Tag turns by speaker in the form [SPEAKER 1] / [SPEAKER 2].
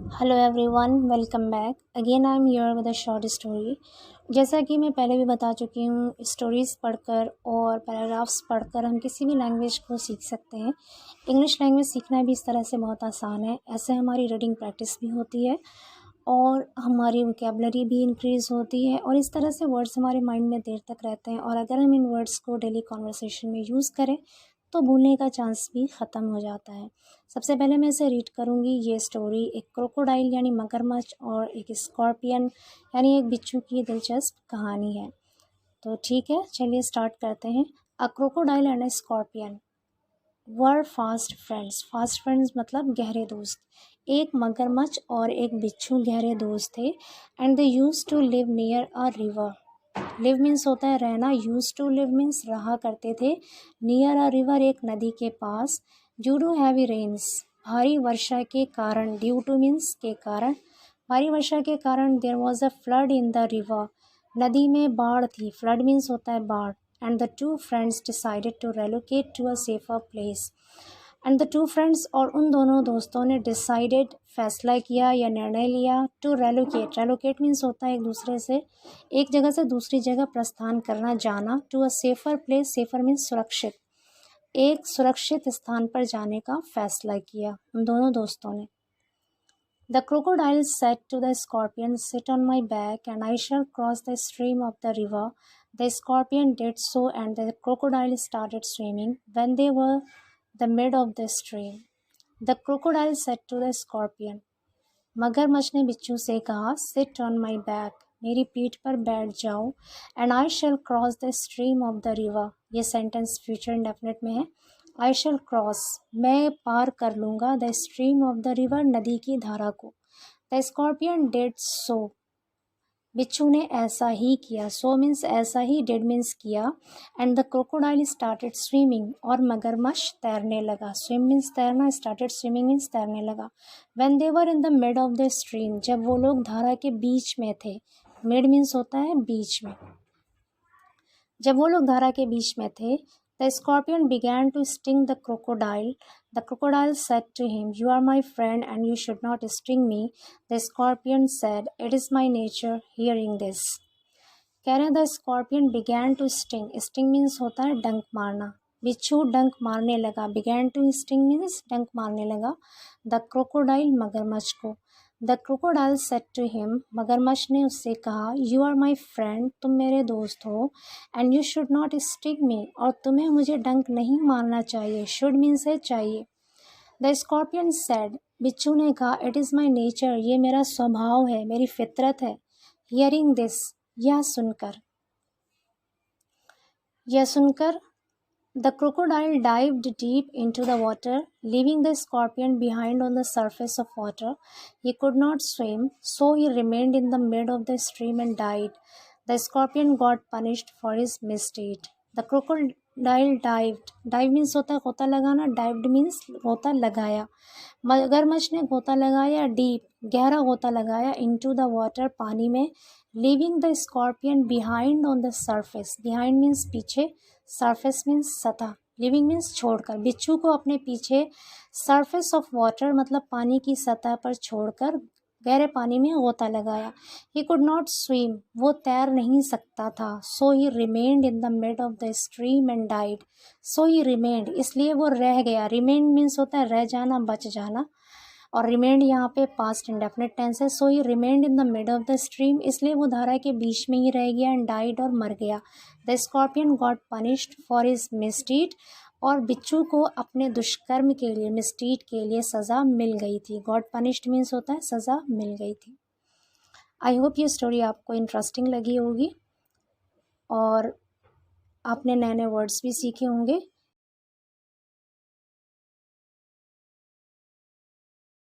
[SPEAKER 1] Hello everyone, welcome back again. I am here with a short story. जैसा कि मैं पहले भी बता चुकी हूँ, स्टोरीज़ पढ़कर और पैराग्राफ्स पढ़कर हम किसी भी लैंग्वेज को सीख सकते हैं। इंग्लिश लैंग्वेज सीखना भी इस तरह से बहुत आसान है। ऐसे हमारी रीडिंग प्रैक्टिस भी होती है और हमारी वोकेबलरी भी इंक्रीज़ होती है और इस तरह से वर्ड्स हमारे माइंड में देर तक रहते हैं। और अगर हम इन वर्ड्स को डेली कॉन्वर्सेशन में यूज़ करें तो भूलने का चांस भी ख़त्म हो जाता है। सबसे पहले मैं इसे रीड करूँगी। ये स्टोरी एक क्रोकोडाइल यानी मगरमच्छ और एक स्कॉर्पियन यानी एक बिच्छू की दिलचस्प कहानी है। तो ठीक है, चलिए स्टार्ट करते हैं। अ crocodile and a scorpion were fast friends. Fast friends मतलब गहरे दोस्त। एक मगरमच्छ और एक बिच्छू गहरे दोस्त थे and they used to live near a river. Live means होता है रहना, यूज टू लिव मीन्स रहा करते थे, नियर अ रिवर एक नदी के पास। ड्यू टू हैवी रेन्स भारी वर्षा के कारण, ड्यू टू मीन्स के कारण, भारी वर्षा के कारण there was a flood in the river, नदी में बाढ़ थी। फ्लड मीन्स होता है बाढ़। And the two friends decided to relocate to a safer place. And the two friends और उन दोनों दोस्तों ने डिसाइडेड फैसला किया या निर्णय लिया टू रेलोकेट। रेलोकेट मीन्स होता है एक दूसरे से, एक जगह से दूसरी जगह प्रस्थान करना, जाना। To a safer place, safer means सुरक्षित, एक सुरक्षित स्थान पर जाने का फैसला किया उन दोनों दोस्तों ने। The crocodile said to the scorpion, sit on my back and I shall cross the stream of the river. The scorpion did so and the crocodile started swimming when they were the mid of the stream. The crocodile said to the scorpion, मगरमच्छ ने बिच्छू से कहा, seat on my back, मेरी पीठ पर बैठ जाओ, and I shall cross the stream of the river. ये सेंटेंस फ्यूचर इंडेफिनिट में है। आई शैल क्रॉस, मैं पार कर लूँगा, the stream of the river, नदी की धारा को। द स्कॉर्पियन डिड सो, बिच्छू ने ऐसा ही किया। सो मीन्स ऐसा ही, डिड मीन्स किया। And the crocodile started swimming, और मगरमच्छ तैरने लगा। स्विम मीन्स तैरना, स्टार्टेड स्विमिंग मीन्स तैरने लगा। When they were in the mid of the stream, जब वो लोग धारा के बीच में थे। मिड मीन्स होता है बीच में। जब वो लोग धारा के बीच में थे, the scorpion began to sting the crocodile. The crocodile said to him, you are my friend and you should not sting me. The scorpion said, it is my nature. Hearing this, कह रहे हैं the scorpion began to sting. Sting means होता है डंक मारना। बिच्छू डंक मारने लगा। began to sting means डंक मारने लगा। द क्रोकोडाइल, मगरमच्छ को। The crocodile said to him, मगरमच्छ ने उससे कहा, यू आर माई फ्रेंड, तुम मेरे दोस्त हो। And you should not sting me, और तुम्हें मुझे डंक नहीं मारना चाहिए। शुड मीन्स है चाहिए। द स्कॉर्पियन सेड, बिच्छू ने कहा, इट इज़ माई नेचर, ये मेरा स्वभाव है, मेरी फितरत है। हियरिंग दिस, यह सुनकर, the crocodile dived deep into the water, leaving the scorpion behind on the surface of water. He could not swim, so he remained in the mid of the stream and died. The scorpion got punished for his misdeed. The crocodile dived. Dive means होता है गोता लगाना, dived means गोता लगाया। मगरमच्छ ने गोता लगाया, डीप गहरा गोता लगाया, into the water पानी में, leaving the scorpion behind on the surface. Behind means पीछे, सरफेस मीन्स सतह, लिविंग मीन्स छोड़कर, बिच्छू को अपने पीछे सरफेस ऑफ वाटर मतलब पानी की सतह पर छोड़कर गहरे पानी में गोता लगाया। ही कुड नॉट स्विम, वो तैर नहीं सकता था। So he remained in the mid of the stream and died. So he remained, इसलिए वो रह गया। रिमेन्ड मीन्स होता है रह जाना, बच जाना, और रिमेंड यहाँ पे पास्ट इंडेफिनिट टेंस है। So he remained in the mid of the stream, इसलिए वो धारा के बीच में ही रह गया। एंड डाइड, और मर गया। The scorpion got punished for his misdeed, और बिच्छू को अपने दुष्कर्म के लिए, मिसडीड के लिए सज़ा मिल गई थी। गॉट पनिश्ड मीन्स होता है सज़ा मिल गई थी। आई होप ये स्टोरी आपको इंटरेस्टिंग लगी होगी और आपने नए नए वर्ड्स भी सीखे होंगे।